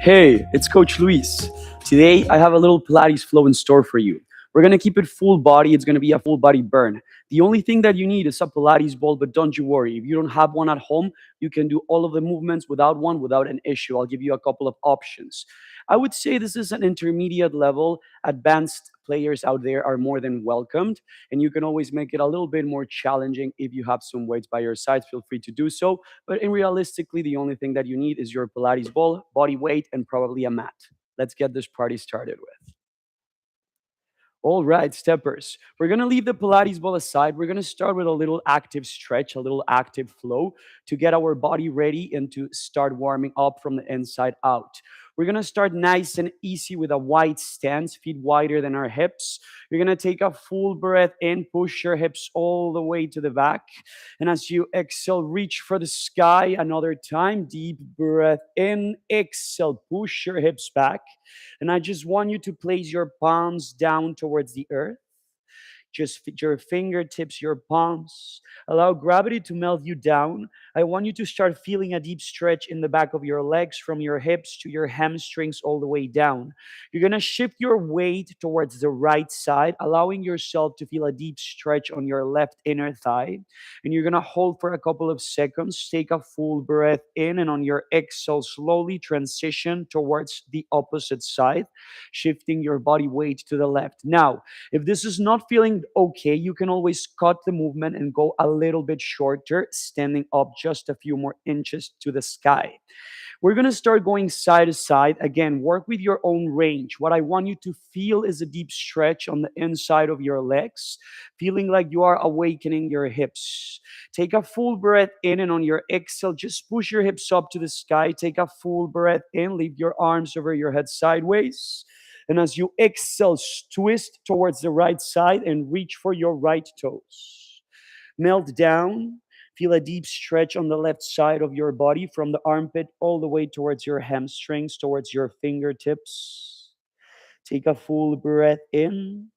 Hey, it's Coach Luis. Today I have a little Pilates flow in store for you. We're gonna keep it full body. It's gonna be a full body burn. The only thing that you need is a Pilates ball, but don't you worry. If you don't have one at home, you can do all of the movements without one without an issue. I'll give you a couple of options. I would say this is an intermediate level. Advanced players out there are more than welcomed, and you can always make it a little bit more challenging if you have some weights by your side. Feel free to do so. But in realistically, the only thing that you need is your Pilates ball, body weight, and probably a mat. Let's get this party started with. All right, steppers. We're going to leave the Pilates ball aside. We're going to start with a little active stretch, a little active flow to get our body ready and to start warming up from the inside out. We're going to start nice and easy with a wide stance, feet wider than our hips. You're going to take a full breath in, push your hips all the way to the back. And as you exhale, reach for the sky another time. Deep breath in, exhale, push your hips back. And I just want you to place your palms down towards the earth. Just your fingertips, your palms. Allow gravity to melt you down. I want you to start feeling a deep stretch in the back of your legs from your hips to your hamstrings all the way down. You're going to shift your weight towards the right side, allowing yourself to feel a deep stretch on your left inner thigh. And you're going to hold for a couple of seconds. Take a full breath in, and on your exhale, slowly transition towards the opposite side, shifting your body weight to the left. Now, if this is not feeling okay, you can always cut the movement and go a little bit shorter, standing up just a few more inches to the sky. We're going to start going side to side. Again, work with your own range. What I want you to feel is a deep stretch on the inside of your legs, feeling like you are awakening your hips. Take a full breath in, and on your exhale, just push your hips up to the sky. Take a full breath in, leave your arms over your head sideways. And as you exhale, twist towards the right side and reach for your right toes. Melt down. Feel a deep stretch on the left side of your body from the armpit all the way towards your hamstrings, towards your fingertips. Take a full breath in.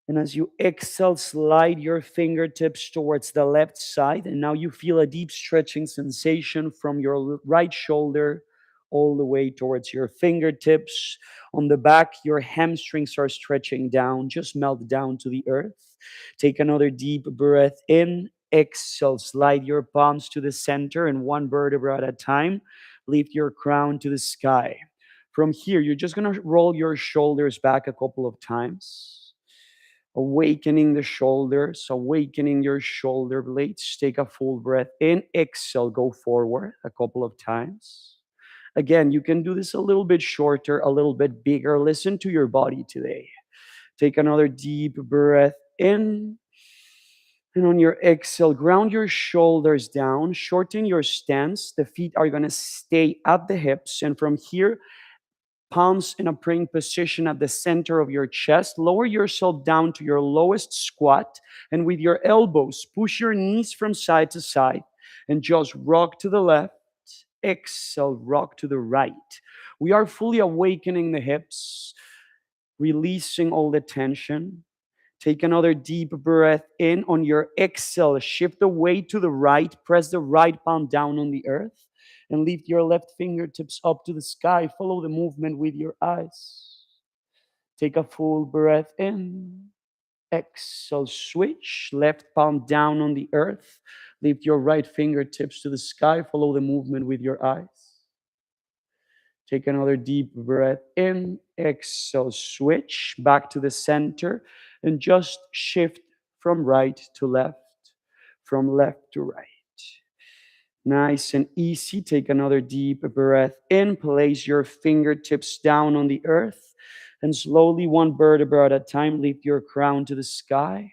And as you exhale, slide your fingertips towards the left side. And now you feel a deep stretching sensation from your right shoulder all the way towards your fingertips. On the back, your hamstrings are stretching down. Just melt down to the earth. Take another deep breath in. Exhale, slide your palms to the center and one vertebra at a time. Lift your crown to the sky. From here, you're just going to roll your shoulders back a couple of times. Awakening the shoulders, awakening your shoulder blades. Take a full breath in. Exhale, go forward a couple of times. Again, you can do this a little bit shorter, a little bit bigger. Listen to your body today. Take another deep breath in. And on your exhale, ground your shoulders down, shorten your stance. The feet are going to stay at the hips. And from here, palms in a praying position at the center of your chest. Lower yourself down to your lowest squat. And with your elbows, push your knees from side to side and just rock to the left. Exhale, rock to the right. We are fully awakening the hips, releasing all the tension. Take another deep breath in. On your exhale, shift the weight to the right. Press the right palm down on the earth and lift your left fingertips up to the sky. Follow the movement with your eyes. Take a full breath in. Exhale, switch. Left palm down on the earth. Lift your right fingertips to the sky. Follow the movement with your eyes. Take another deep breath in. Exhale, switch back to the center and just shift from right to left, from left to right. Nice and easy. Take another deep breath in. Place your fingertips down on the earth and slowly, one vertebra at a time, lift your crown to the sky.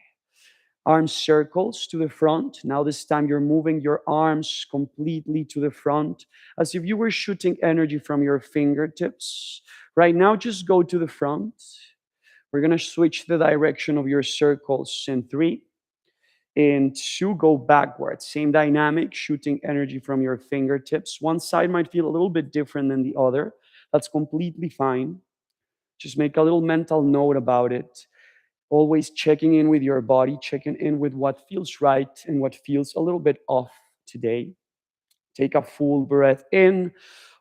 Arm circles to the front. Now this time you're moving your arms completely to the front as if you were shooting energy from your fingertips. Right now, just go to the front. We're going to switch the direction of your circles in 3. In 2, go backwards. Same dynamic, shooting energy from your fingertips. One side might feel a little bit different than the other. That's completely fine. Just make a little mental note about it. Always checking in with your body, checking in with what feels right and what feels a little bit off today. Take a full breath in.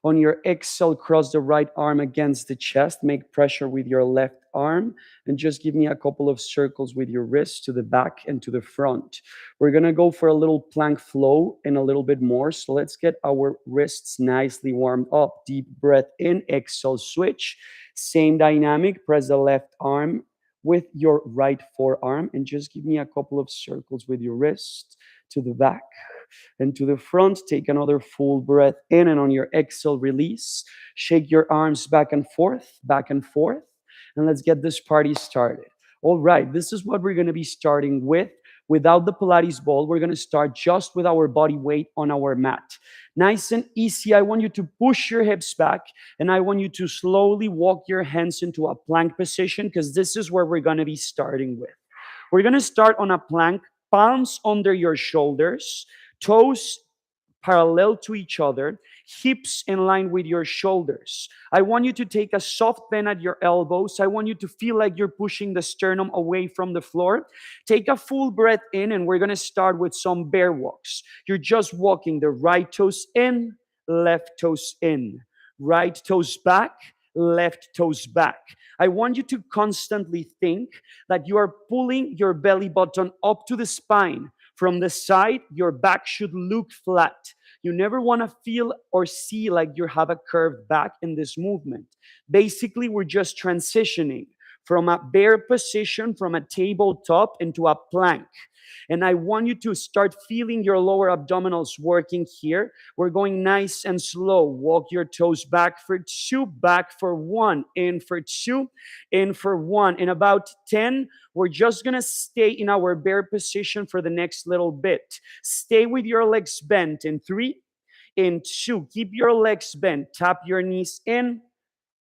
On your exhale, cross the right arm against the chest. Make pressure with your left arm and just give me a couple of circles with your wrist to the back and to the front. We're going to go for a little plank flow and a little bit more. So let's get our wrists nicely warmed up. Deep breath in, exhale, switch. Same dynamic. Press the left arm with your right forearm and just give me a couple of circles with your wrist to the back and to the front. Take another full breath in, and on your exhale, release. Shake your arms back and forth, and let's get this party started. All right, this is what we're going to be starting with. Without the Pilates ball, we're going to start just with our body weight on our mat. Nice and easy. I want you to push your hips back, and I want you to slowly walk your hands into a plank position, because this is where we're going to be starting with. We're going to start on a plank, palms under your shoulders, toes parallel to each other, hips in line with your shoulders. I want you to take a soft bend at your elbows. I want you to feel like you're pushing the sternum away from the floor. Take a full breath in, and we're going to start with some bear walks. You're just walking the right toes in, left toes in, right toes back, left toes back. I want you to constantly think that you are pulling your belly button up to the spine. From the side, your back should look flat. You never want to feel or see like you have a curved back in this movement. Basically, we're just transitioning from a bear position, from a tabletop into a plank. And I want you to start feeling your lower abdominals working here. We're going nice and slow. Walk your toes back for 2, back for 1, in for 2, in for 1. In about 10, we're just going to stay in our bear position for the next little bit. Stay with your legs bent in 3, in 2. Keep your legs bent. Tap your knees in.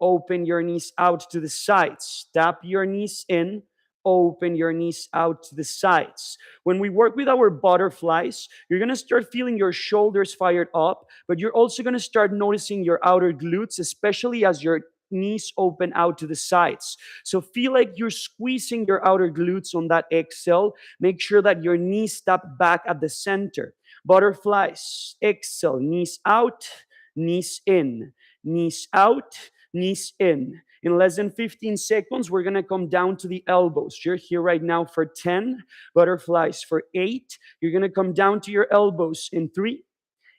Open your knees out to the sides. Tap your knees in. Open your knees out to the sides. When we work with our butterflies, you're going to start feeling your shoulders fired up, but you're also going to start noticing your outer glutes, especially as your knees open out to the sides. So feel like you're squeezing your outer glutes on that exhale. Make sure that your knees step back at the center. Butterflies, exhale, knees out, knees in, knees out, knees in. In less than 15 seconds, we're going to come down to the elbows. You're here right now for 10, butterflies for 8. You're going to come down to your elbows in 3,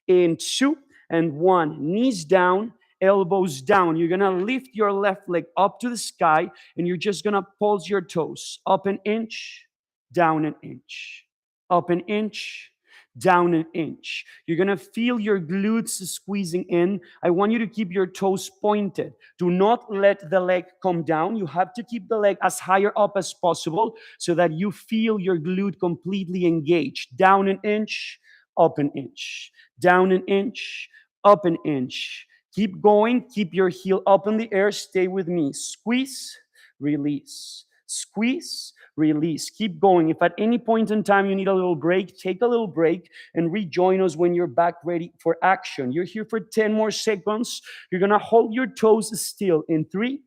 in 2, and 1. Knees down, elbows down. You're going to lift your left leg up to the sky, and you're just going to pulse your toes up an inch, down an inch, up an inch, down an inch. You're going to feel your glutes squeezing in. I want you to keep your toes pointed. Do not let the leg come down. You have to keep the leg as higher up as possible so that you feel your glute completely engaged. Down an inch, up an inch, down an inch, up an inch. Keep going. Keep your heel up in the air. Stay with me. Squeeze, release. Squeeze, release. Keep going. If at any point in time you need a little break, take a little break and rejoin us when you're back ready for action. You're here for 10 more seconds. You're going to hold your toes still in 3,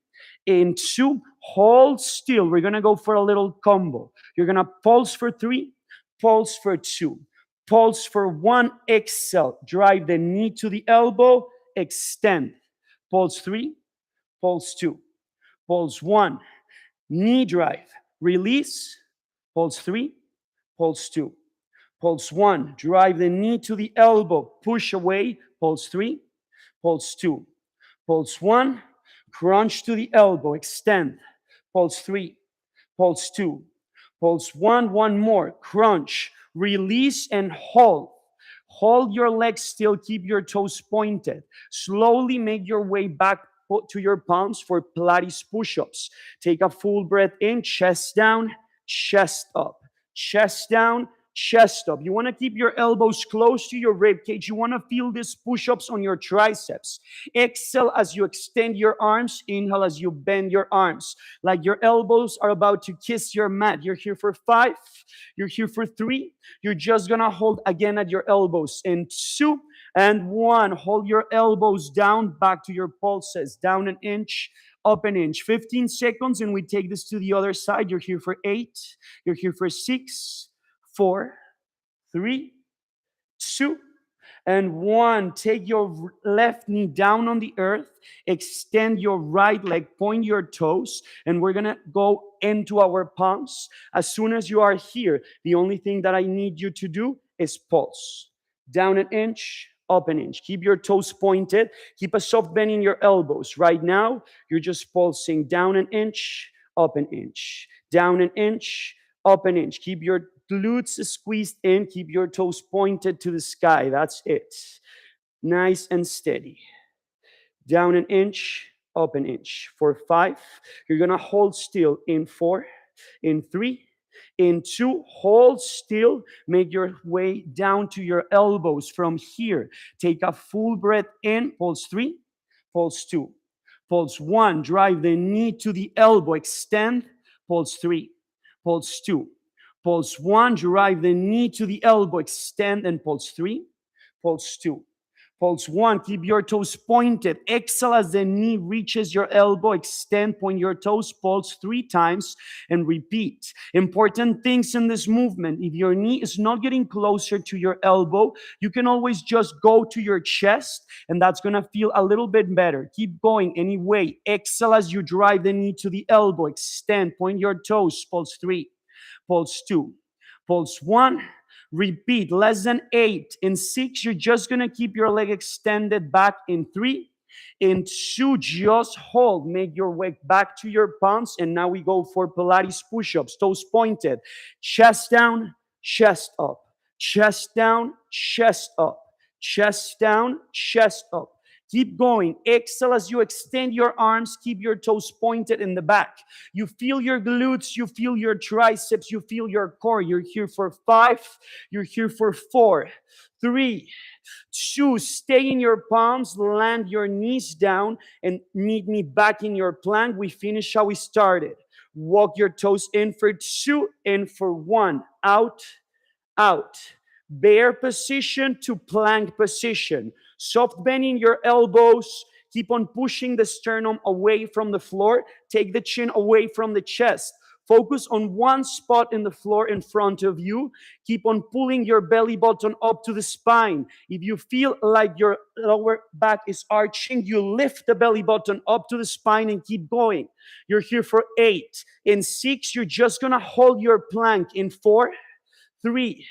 in 2, hold still. We're going to go for a little combo. You're going to pulse for 3, pulse for 2, pulse for 1, exhale. Drive the knee to the elbow, extend. Pulse 3, pulse 2, pulse 1. Knee drive, release, pulse 3, pulse 2, pulse 1, drive the knee to the elbow, push away, pulse 3, pulse 2, pulse 1, crunch to the elbow, extend, pulse 3, pulse 2, pulse 1, 1 more, crunch, release and hold. Hold your legs still, keep your toes pointed. Slowly make your way back to your palms for Pilates push-ups. Take a full breath in, chest down, chest up, chest down, chest up. You want to keep your elbows close to your rib cage. You want to feel these push-ups on your triceps. Exhale as you extend your arms. Inhale as you bend your arms. Like your elbows are about to kiss your mat. You're here for 5. You're here for 3. You're just going to hold again at your elbows in 2 and 1. Hold your elbows down, back to your pulses. Down an inch, up an inch. 15 seconds, and we take this to the other side. You're here for 8. You're here for 6, 4, 3, 2, and 1. Take your left knee down on the earth, extend your right leg, point your toes, and we're gonna go into our palms. As soon as you are here, the only thing that I need you to do is pulse. Down an inch, up an inch. Keep your toes pointed. Keep a soft bend in your elbows. Right now, you're just pulsing down an inch, up an inch, down an inch, up an inch. Keep your glutes squeezed in. Keep your toes pointed to the sky. That's it. Nice and steady. Down an inch, up an inch. For 5, you're going to hold still in 4, in 3, in 2, hold still. Make your way down to your elbows from here. Take a full breath in. Pulse 3, pulse 2, pulse 1. Drive the knee to the elbow. Extend. Pulse 3, pulse 2, pulse 1. Drive the knee to the elbow. Extend. And pulse 3, pulse 2. Pulse 1, keep your toes pointed. Exhale as the knee reaches your elbow. Extend, point your toes, pulse 3 times, and repeat. Important things in this movement. If your knee is not getting closer to your elbow, you can always just go to your chest, and that's going to feel a little bit better. Keep going anyway. Exhale as you drive the knee to the elbow. Extend, point your toes, pulse 3, pulse 2, pulse 1. Repeat, less than 8. In 6, you're just going to keep your leg extended back. In 3, in 2, just hold. Make your way back to your palms. And now we go for Pilates push-ups. Toes pointed. Chest down, chest up. Chest down, chest up. Chest down, chest up. Keep going. Exhale as you extend your arms. Keep your toes pointed in the back. You feel your glutes. You feel your triceps. You feel your core. You're here for 5. You're here for 4, 3, 2. Stay in your palms. Land your knees down and meet me back in your plank. We finish how we started. Walk your toes in for 2, in for 1. Out, out. Bear position to plank position. Soft bending your elbows. Keep on pushing the sternum away from the floor. Take the chin away from the chest. Focus on one spot in the floor in front of you. Keep on pulling your belly button up to the spine. If you feel like your lower back is arching, you lift the belly button up to the spine and keep going. You're here for 8. In 6, you're just going to hold your plank. In 4, 3,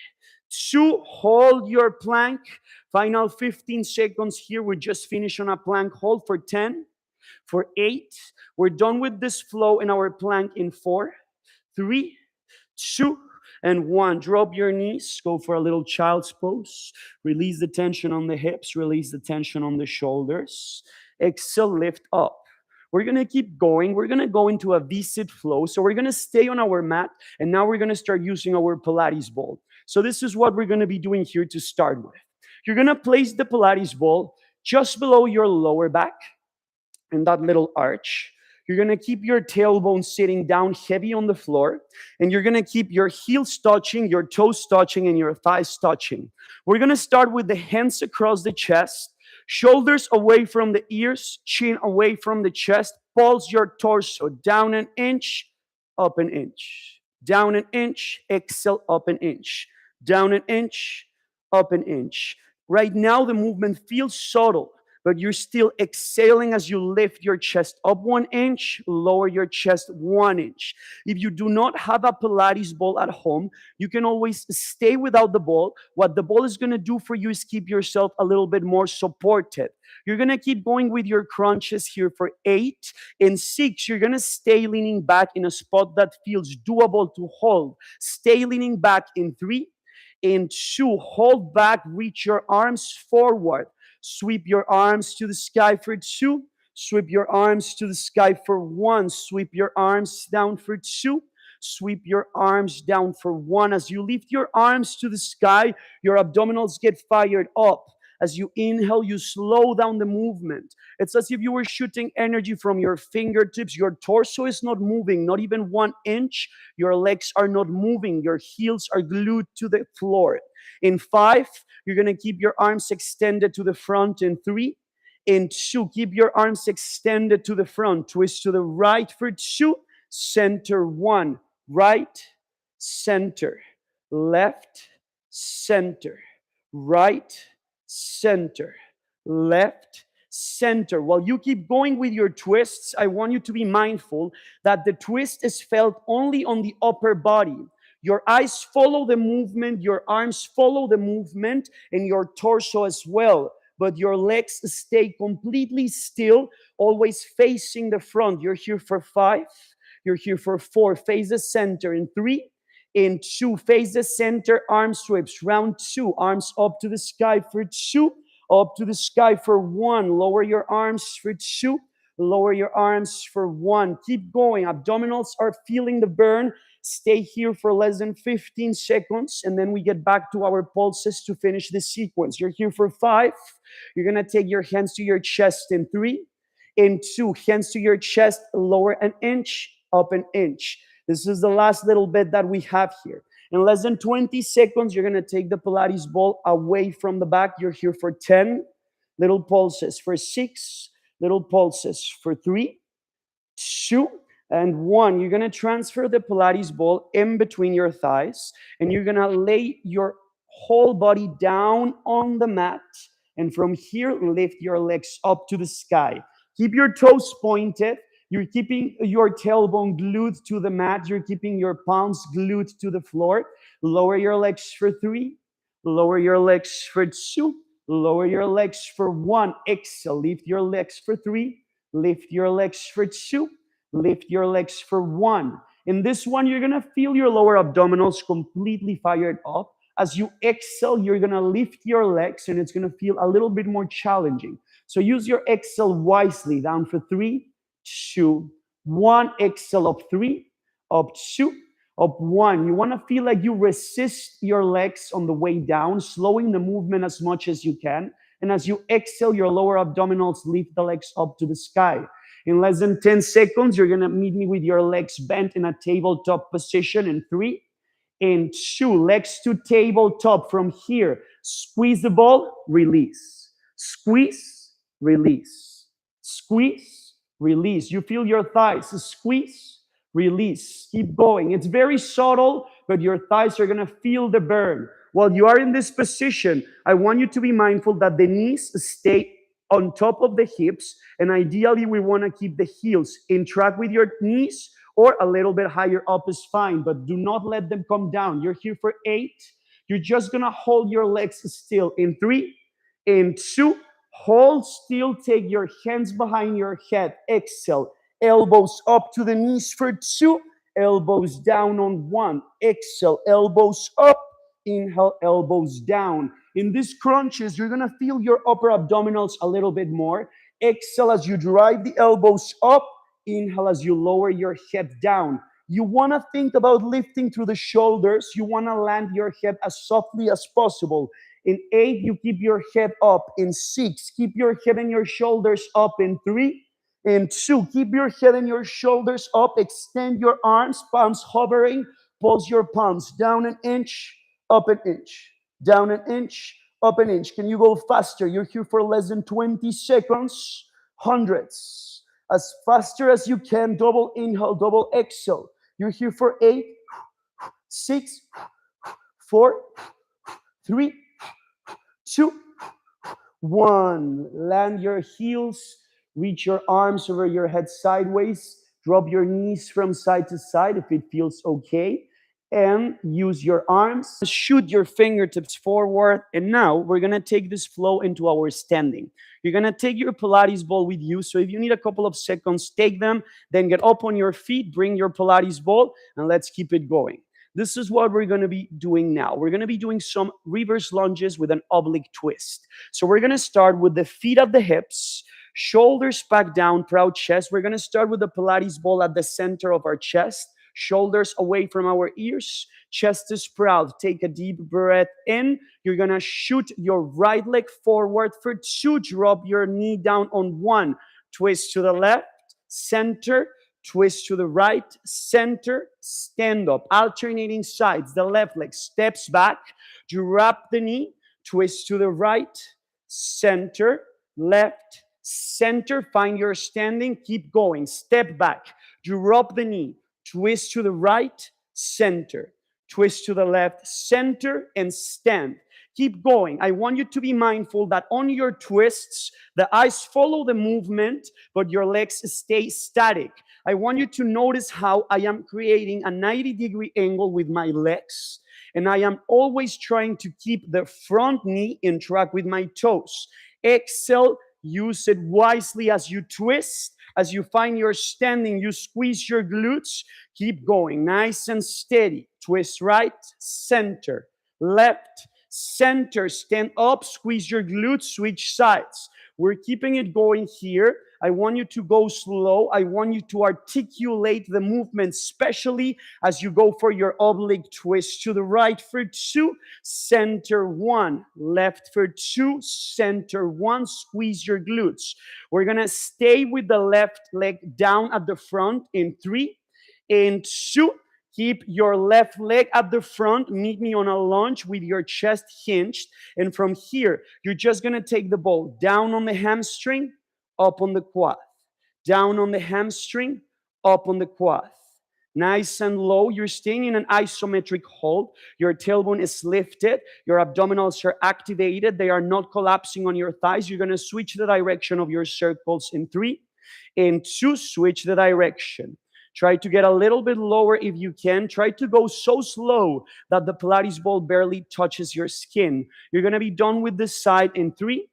2, hold your plank. Final 15 seconds here. We just finished on a plank hold. For 10, for 8, we're done with this flow in our plank. In 4, 3, 2, and 1. Drop your knees. Go for a little child's pose. Release the tension on the hips. Release the tension on the shoulders. Exhale, lift up. We're going to keep going. We're going to go into a V-sit flow. So we're going to stay on our mat, and now we're going to start using our Pilates ball. So this is what we're going to be doing here to start with. You're going to place the Pilates ball just below your lower back in that little arch. You're going to keep your tailbone sitting down heavy on the floor, and you're going to keep your heels touching, your toes touching, and your thighs touching. We're going to start with the hands across the chest, shoulders away from the ears, chin away from the chest. Pulse your torso down an inch, up an inch. Down an inch, exhale, up an inch. Down an inch, up an inch. Right now, the movement feels subtle, but you're still exhaling as you lift your chest up 1 inch, lower your chest 1 inch. If you do not have a Pilates ball at home, you can always stay without the ball. What the ball is going to do for you is keep yourself a little bit more supported. You're going to keep going with your crunches here for 8. In 6, you're going to stay leaning back in a spot that feels doable to hold. Stay leaning back. In 3. In 2, hold back, reach your arms forward. Sweep your arms to the sky for 2. Sweep your arms to the sky for 1. Sweep your arms down for 2. Sweep your arms down for 1. As you lift your arms to the sky, your abdominals get fired up. As you inhale, you slow down the movement. It's as if you were shooting energy from your fingertips. Your torso is not moving, not even 1 inch. Your legs are not moving. Your heels are glued to the floor. In 5, you're going to keep your arms extended to the front. In 3, in 2, keep your arms extended to the front. Twist to the right for 2. Center 1. Right, center, left, center, right, center, left, center. While you keep going with your twists, I want you to be mindful that the twist is felt only on the upper body. Your eyes follow the movement, your arms follow the movement, and your torso as well. But your legs stay completely still, always facing the front. You're here for 5. You're here for 4. Face the center. In 3. In 2. Face the center. Arm sweeps. Round 2. Arms up to the sky for 2. Up to the sky for 1. Lower your arms for 2. Lower your arms for 1. Keep going. Abdominals are feeling the burn. Stay here for less than 15 seconds, and then we get back to our pulses to finish the sequence. You're here for 5. You're going to take your hands to your chest in 3. In 2, hands to your chest, lower an inch, up an inch. This is the last little bit that we have here. In less than 20 seconds, you're going to take the Pilates ball away from the back. You're here for 10 little pulses, for 6 little pulses, for 3, 2, and 1. You're going to transfer the Pilates ball in between your thighs, and you're going to lay your whole body down on the mat. And from here, lift your legs up to the sky. Keep your toes pointed. You're keeping your tailbone glued to the mat. You're keeping your palms glued to the floor. Lower your legs for 3. Lower your legs for 2. Lower your legs for 1. Exhale. Lift your legs for 3. Lift your legs for 2. Lift your legs for 1. In this one, you're going to feel your lower abdominals completely fired up. As you exhale, you're going to lift your legs, and it's going to feel a little bit more challenging. So use your exhale wisely. Down for 3, 2, 1. Exhale, up 3, up 2, up 1. You want to feel like you resist your legs on the way down, slowing the movement as much as you can. And as you exhale, your lower abdominals lift the legs up to the sky. In less than 10 seconds, you're going to meet me with your legs bent in a tabletop position in 3. In 2, legs to tabletop. From here, squeeze the ball, release. Squeeze, release. Squeeze, release. You feel your thighs. Squeeze, release. Keep going. It's very subtle, but your thighs are going to feel the burn. While you are in this position, I want you to be mindful that the knees stay on top of the hips, and ideally we want to keep the heels in track with your knees, or a little bit higher up is fine, but do not let them come down. You're here for 8. You're just going to hold your legs still. In 3, in 2, hold still. Take your hands behind your head. Exhale. Elbows up to the knees for 2. Elbows down on 1. Exhale. Elbows up. Inhale. Elbows down. In these crunches, you're going to feel your upper abdominals a little bit more. Exhale as you drive the elbows up. Inhale as you lower your head down. You want to think about lifting through the shoulders. You want to land your head as softly as possible. In 8, you keep your head up. In 6, keep your head and your shoulders up. In 3, in 2, keep your head and your shoulders up. Extend your arms, palms hovering. Pulse your palms down an inch, up an inch, down an inch, up an inch. Can you go faster? You're here for less than 20 seconds. Hundreds. As faster as you can. Double inhale, double exhale. You're here for 8, 6, 4, 3, 2, 1. Land your heels. Reach your arms over your head sideways. Drop your knees from side to side if it feels okay. And use your arms. Shoot your fingertips forward. And now we're going to take this flow into our standing. You're going to take your Pilates ball with you. So if you need a couple of seconds, take them. Then get up on your feet. Bring your Pilates ball. And let's keep it going. This is what we're going to be doing now. We're going to be doing some reverse lunges with an oblique twist. So we're going to start with the feet at the hips. Shoulders back down, proud chest. We're going to start with the Pilates ball at the center of our chest. Shoulders away from our ears. Chest is proud. Take a deep breath in. You're going to shoot your right leg forward for 2. Drop your knee down on 1. Twist to the left, center, twist to the right, center, stand up. Alternating sides. The left leg steps back. Drop the knee, twist to the right, center, left, center. Find your standing. Keep going. Step back. Drop the knee. Twist to the right, center. Twist to the left, center, and stand. Keep going. I want you to be mindful that on your twists, the eyes follow the movement, but your legs stay static. I want you to notice how I am creating a 90-degree angle with my legs, and I am always trying to keep the front knee in track with my toes. Exhale, use it wisely as you twist. As you find you're standing, you squeeze your glutes. Keep going, nice and steady. Twist right, center, left, center. Stand up, squeeze your glutes, switch sides. We're keeping it going here. I want you to go slow. I want you to articulate the movement, especially as you go for your oblique twist. To the right for 2, center 1, left for 2, center 1. Squeeze your glutes. We're going to stay with the left leg down at the front in 3, in 2. Keep your left leg at the front. Meet me on a lunge with your chest hinged. And from here, you're just going to take the ball down on the hamstring, up on the quad. Down on the hamstring, up on the quad. Nice and low. You're staying in an isometric hold. Your tailbone is lifted. Your abdominals are activated. They are not collapsing on your thighs. You're going to switch the direction of your circles in 3. In 2, switch the direction. Try to get a little bit lower if you can. Try to go so slow that the Pilates ball barely touches your skin. You're going to be done with this side in 3,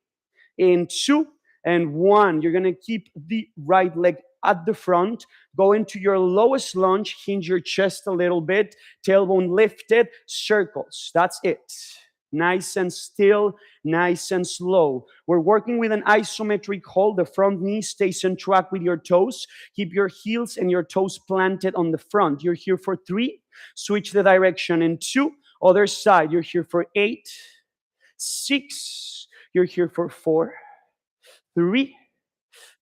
in 2, and 1. You're going to keep the right leg at the front. Go into your lowest lunge. Hinge your chest a little bit. Tailbone lifted. Circles. That's it. Nice and still, nice and slow. We're working with an isometric hold. The front knee stays on track with your toes. Keep your heels and your toes planted on the front. You're here for 3. Switch the direction in 2. Other side. You're here for 8, 6. You're here for 4, 3,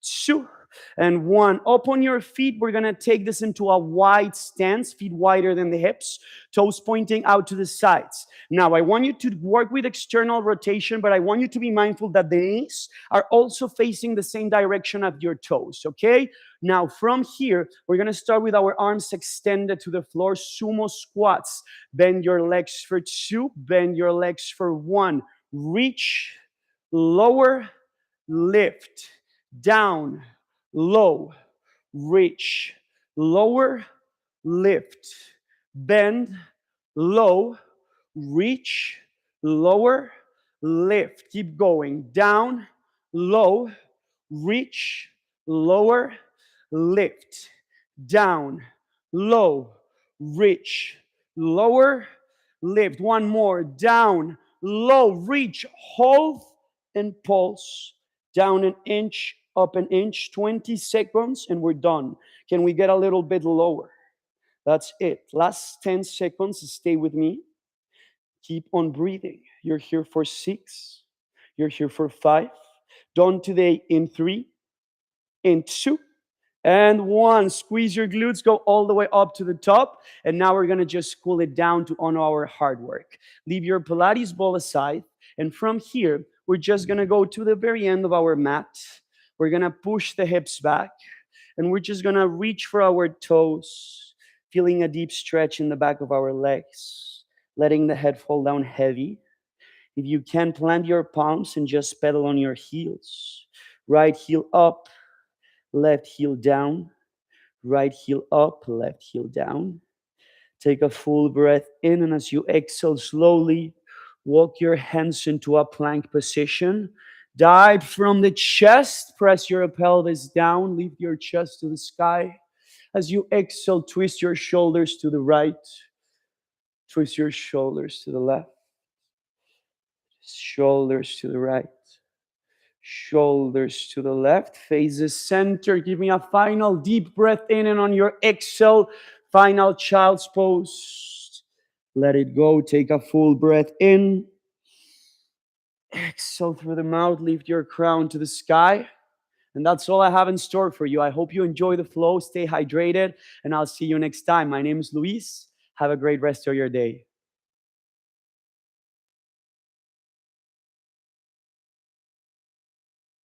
2, and 1. Up on your feet, we're going to take this into a wide stance, feet wider than the hips, toes pointing out to the sides. Now, I want you to work with external rotation, but I want you to be mindful that the knees are also facing the same direction of your toes, okay? Now, from here, we're going to start with our arms extended to the floor, sumo squats. Bend your legs for 2, bend your legs for 1. Reach, lower, lift, down, low, reach, lower, lift, bend, low, reach, lower, lift. Keep going. Down, low, reach, lower, lift, down, low, reach, lower, lift. One more. Down, low, reach, hold, and pulse. Down an inch, up an inch, 20 seconds, and we're done. Can we get a little bit lower? That's it. Last 10 seconds. Stay with me. Keep on breathing. You're here for 6. You're here for 5. Done today in 3, in 2, and 1. Squeeze your glutes. Go all the way up to the top. And now we're going to just cool it down to honor our hard work. Leave your Pilates ball aside. And from here, we're just going to go to the very end of our mat. We're going to push the hips back. And we're just going to reach for our toes, feeling a deep stretch in the back of our legs, letting the head fall down heavy. If you can, plant your palms and just pedal on your heels. Right heel up, left heel down. Right heel up, left heel down. Take a full breath in, and as you exhale slowly, walk your hands into a plank position. Dive from the chest. Press your pelvis down. Lift your chest to the sky. As you exhale, twist your shoulders to the right. Twist your shoulders to the left. Shoulders to the right. Shoulders to the left. Face the center. Give me a final deep breath in, and on your exhale, final child's pose. Let it go. Take a full breath in. Exhale through the mouth. Lift your crown to the sky. And that's all I have in store for you. I hope you enjoy the flow. Stay hydrated. And I'll see you next time. My name is Luis. Have a great rest of your day.